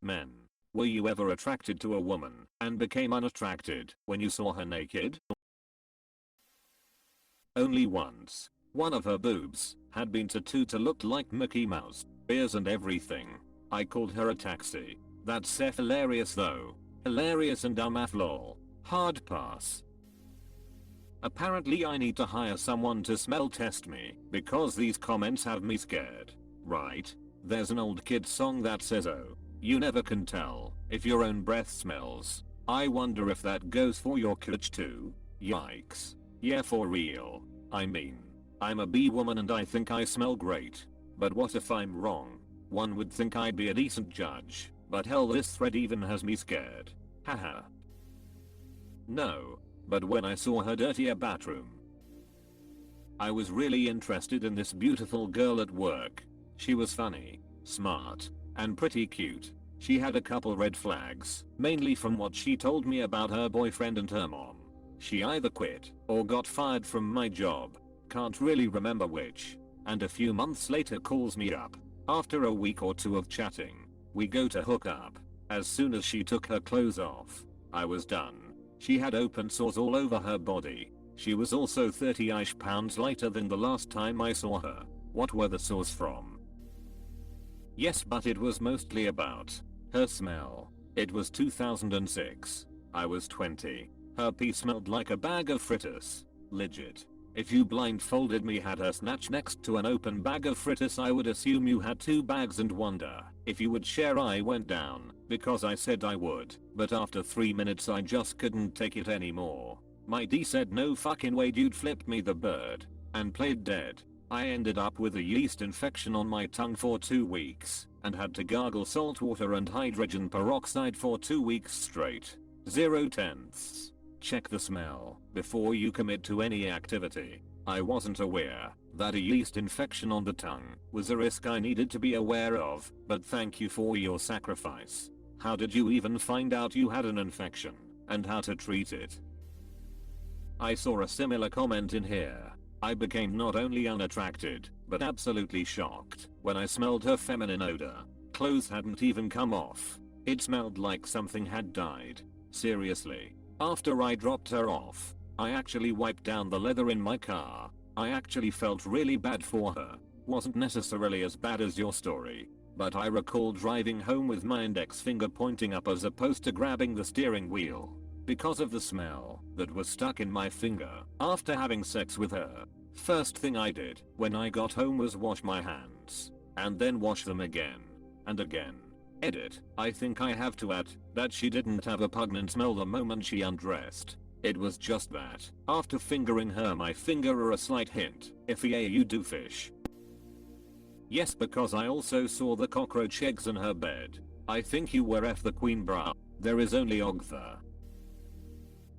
Men. Were you ever attracted to a woman and became unattracted when you saw her naked? Only once. One of her boobs had been tattooed to look like Mickey Mouse, ears and everything. I called her a taxi. That's hilarious though. Hilarious and dumb af lol. Hard pass. Apparently I need to hire someone to smell test me because these comments have me scared. Right? There's an old kid song that says, oh, you never can tell if your own breath smells. I wonder if that goes for your couch too. Yikes. Yeah, for real. I mean, I'm a bee woman and I think I smell great. But what if I'm wrong? One would think I'd be a decent judge, but hell, this thread even has me scared. Haha. No. But when I saw her dirtier bathroom, I was really interested in this beautiful girl at work. She was funny, smart, and pretty cute. She had a couple red flags, mainly from what she told me about her boyfriend and her mom. She either quit or got fired from my job. Can't really remember which. And a few months later calls me up. After a week or two of chatting, we go to hook up. As soon as she took her clothes off, I was done. She had open sores all over her body. She was also 30-ish pounds lighter than the last time I saw her. What were the sores from? Yes, but it was mostly about her smell. It was 2006. I was 20. Her pee smelled like a bag of fritters. Legit. If you blindfolded me, had her snatch next to an open bag of fritters, I would assume you had 2 bags and wonder if you would share. I went down because I said I would, but after 3 minutes I just couldn't take it anymore. My D said no fucking way, dude, flipped me the bird and played dead. I ended up with a yeast infection on my tongue for 2 weeks and had to gargle salt water and hydrogen peroxide for 2 weeks straight. 0 tenths. Check the smell before you commit to any activity. I wasn't aware that a yeast infection on the tongue was a risk I needed to be aware of, but thank you for your sacrifice. How did you even find out you had an infection and how to treat it? I saw a similar comment in here. I became not only unattracted, but absolutely shocked when I smelled her feminine odor. Clothes hadn't even come off. It smelled like something had died. Seriously. After I dropped her off, I actually wiped down the leather in my car. I actually felt really bad for her. Wasn't necessarily as bad as your story, but I recall driving home with my index finger pointing up as opposed to grabbing the steering wheel because of the smell that was stuck in my finger after having sex with her. First thing I did when I got home was wash my hands and then wash them again and again. Edit. I think I have to add that she didn't have a pungent smell the moment she undressed. It was just that after fingering her, my finger or a slight hint, if you do fish. Yes, because I also saw the cockroach eggs in her bed. I think you were F the queen, bruh. There is only Ogtha.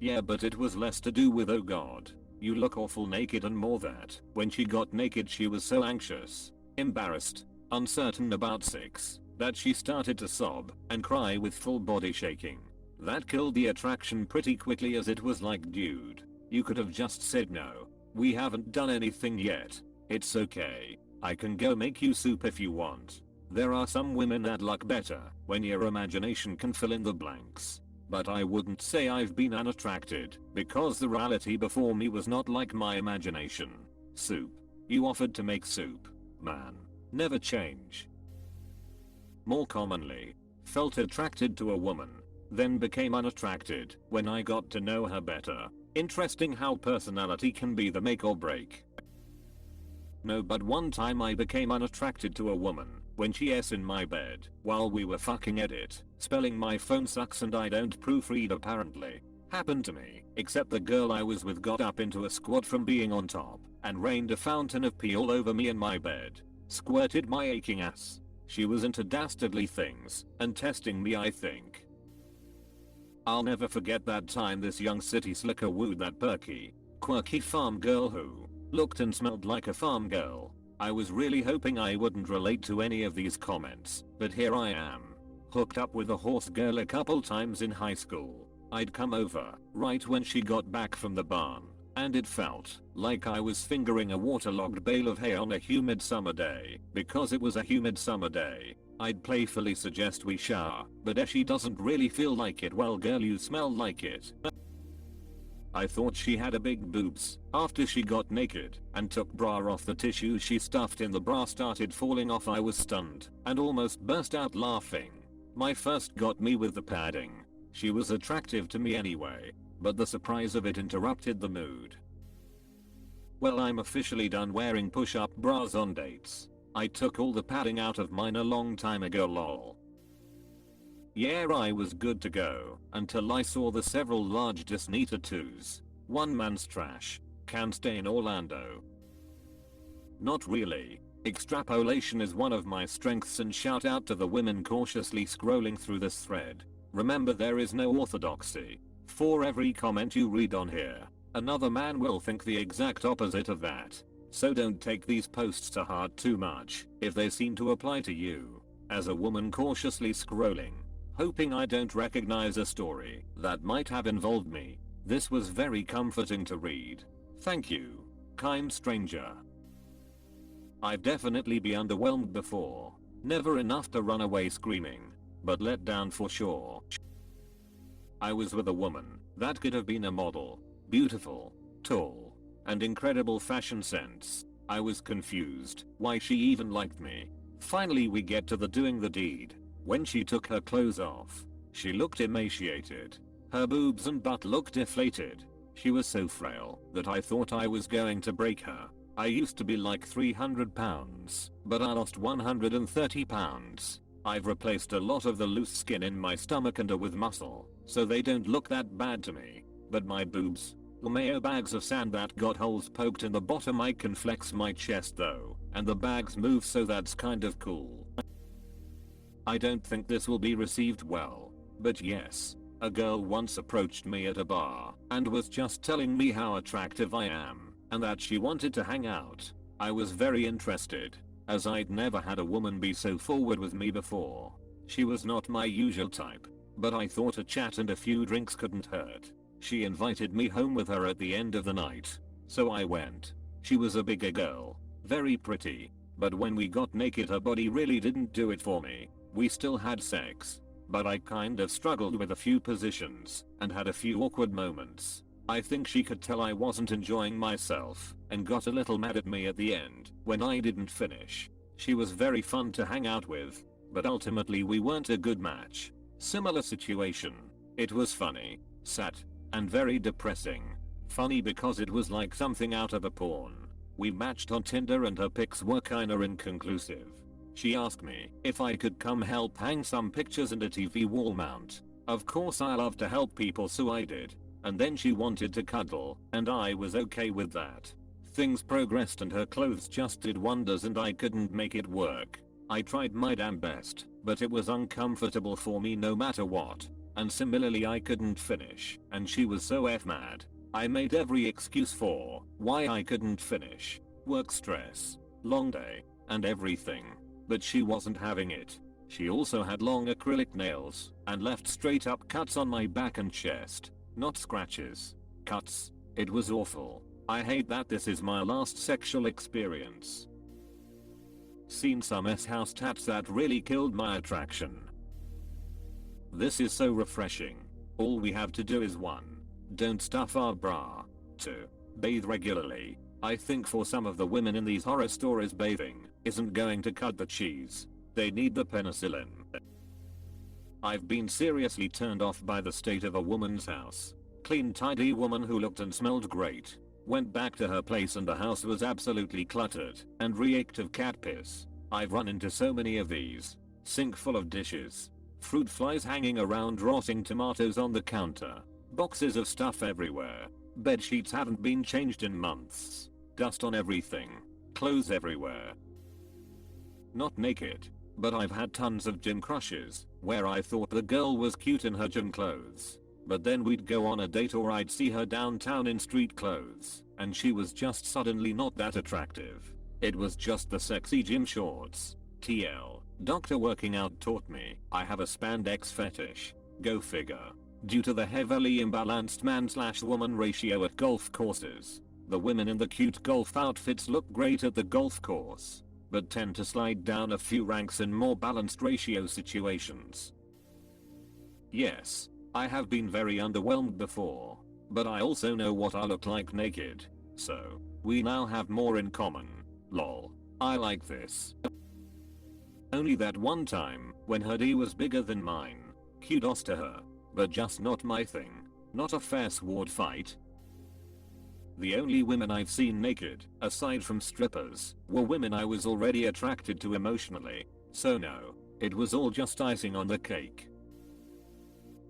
Yeah, but it was less to do with oh god, you look awful naked, and more that when she got naked she was so anxious, embarrassed, uncertain about sex, that she started to sob and cry with full body shaking. That killed the attraction pretty quickly, as it was like, dude, you could have just said no. We haven't done anything yet. It's okay. I can go make you soup if you want. There are some women that look better when your imagination can fill in the blanks. But I wouldn't say I've been unattracted because the reality before me was not like my imagination. Soup. You offered to make soup. Man. Never change. More commonly, felt attracted to a woman, then became unattracted when I got to know her better. Interesting how personality can be the make or break. No, but one time I became unattracted to a woman when she s in my bed while we were fucking. Edit. Spelling my phone sucks and I don't proofread apparently. Happened to me, except the girl I was with got up into a squat from being on top and rained a fountain of pee all over me in my bed. Squirted my aching ass. She was into dastardly things and testing me, I think. I'll never forget that time this young city slicker wooed that perky, quirky farm girl who looked and smelled like a farm girl. I was really hoping I wouldn't relate to any of these comments, but here I am. Hooked up with a horse girl a couple times in high school. I'd come over right when she got back from the barn, and it felt like I was fingering a waterlogged bale of hay on a humid summer day, because it was a humid summer day. I'd playfully suggest we shower, but if she doesn't really feel like it, well girl, you smell like it. I thought she had a big boobs. After she got naked and took bra off, the tissue she stuffed in the bra started falling off. I was stunned and almost burst out laughing. My first got me with the padding. She was attractive to me anyway, but the surprise of it interrupted the mood. Well, I'm officially done wearing push-up bras on dates. I took all the padding out of mine a long time ago, lol. Yeah, I was good to go until I saw the several large Disney tattoos. One man's trash. Can stay in Orlando. Not really. Extrapolation is one of my strengths, and shout out to the women cautiously scrolling through this thread. Remember, there is no orthodoxy. For every comment you read on here, another man will think the exact opposite of that. So don't take these posts to heart too much if they seem to apply to you. As a woman cautiously scrolling, hoping I don't recognize a story that might have involved me, this was very comforting to read. Thank you, kind stranger. I've definitely been underwhelmed before. Never enough to run away screaming, but let down for sure. I was with a woman that could have been a model. Beautiful, tall, and incredible fashion sense. I was confused why she even liked me. Finally we get to the doing the deed. When she took her clothes off, she looked emaciated. Her boobs and butt looked deflated. She was so frail that I thought I was going to break her. I used to be like 300 pounds, but I lost 130 pounds. I've replaced a lot of the loose skin in my stomach and are with muscle, so they don't look that bad to me. But my boobs, mayo bags of sand that got holes poked in the bottom. I can flex my chest though, and the bags move, so that's kind of cool. I don't think this will be received well, but yes, a girl once approached me at a bar and was just telling me how attractive I am and that she wanted to hang out. I was very interested, as I'd never had a woman be so forward with me before. She was not my usual type, but I thought a chat and a few drinks couldn't hurt. She invited me home with her at the end of the night, so I went. She was a bigger girl, very pretty, but when we got naked her body really didn't do it for me. We still had sex, but I kind of struggled with a few positions and had a few awkward moments. I think she could tell I wasn't enjoying myself and got a little mad at me at the end when I didn't finish. She was very fun to hang out with, but ultimately we weren't a good match. Similar situation. It was funny, sad, and very depressing. Funny because it was like something out of a porn. We matched on Tinder and her pics were kinda inconclusive. She asked me if I could come help hang some pictures and a TV wall mount. Of course I love to help people, so I did. And then she wanted to cuddle, and I was okay with that. Things progressed and her clothes just did wonders and I couldn't make it work. I tried my damn best, but it was uncomfortable for me no matter what. And similarly I couldn't finish, and she was so mad. I made every excuse for why I couldn't finish. Work stress, long day, and everything. But she wasn't having it. She also had long acrylic nails and left straight up cuts on my back and chest. Not scratches. Cuts. It was awful. I hate that this is my last sexual experience. Seen some S-house tats that really killed my attraction. This is so refreshing. All we have to do is 1. Don't stuff our bra. 2. Bathe regularly. I think for some of the women in these horror stories, bathing isn't going to cut the cheese. They need the penicillin. I've been seriously turned off by the state of a woman's house. Clean, tidy woman who looked and smelled great. Went back to her place and the house was absolutely cluttered and reeked of cat piss. I've run into so many of these. Sink full of dishes. Fruit flies hanging around, rotting tomatoes on the counter. Boxes of stuff everywhere. Bed sheets haven't been changed in months. Dust on everything. Clothes everywhere. Not naked, but I've had tons of gym crushes where I thought the girl was cute in her gym clothes. But then we'd go on a date or I'd see her downtown in street clothes, and she was just suddenly not that attractive. It was just the sexy gym shorts. TL. Doctor working out taught me I have a spandex fetish. Go figure. Due to the heavily imbalanced man/woman ratio at golf courses, the women in the cute golf outfits look great at the golf course. but tend to slide down a few ranks in more balanced ratio situations. Yes, I have been very underwhelmed before, but I also know what I look like naked, so we now have more in common. Lol. I like this. Only that one time, when her D was bigger than mine. Kudos to her, but just not my thing. Not a fair sword fight. The only women I've seen naked, aside from strippers, were women I was already attracted to emotionally, so no, it was all just icing on the cake.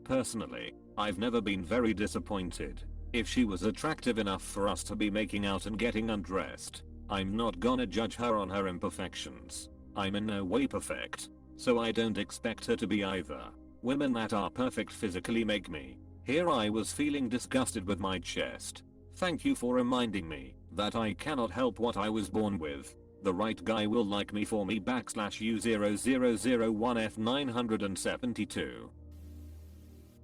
Personally, I've never been very disappointed. If she was attractive enough for us to be making out and getting undressed, I'm not gonna judge her on her imperfections. I'm in no way perfect, so I don't expect her to be either. Women that are perfect physically make me. Here I was feeling disgusted with my chest. Thank you for reminding me that I cannot help what I was born with. The right guy will like me for me /U0001F972.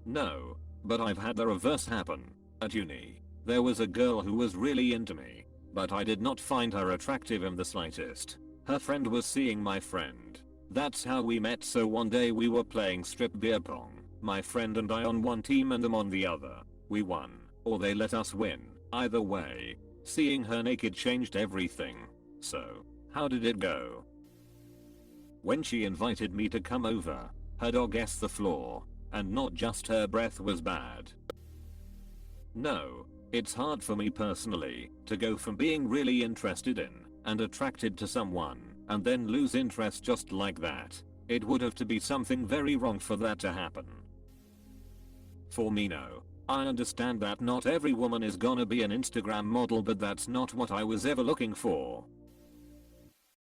No, but I've had the reverse happen. At uni, there was a girl who was really into me, but I did not find her attractive in the slightest. Her friend was seeing my friend. That's how we met, so one day we were playing strip beer pong, my friend and I on one team and them on the other. We won, or they let us win. Either way, seeing her naked changed everything. So, how did it go? When she invited me to come over, her dog ate the floor, and not just her breath was bad. No, it's hard for me personally to go from being really interested in and attracted to someone and then lose interest just like that. It would have to be something very wrong for that to happen. For me, no. I understand that not every woman is gonna be an Instagram model, but that's not what I was ever looking for.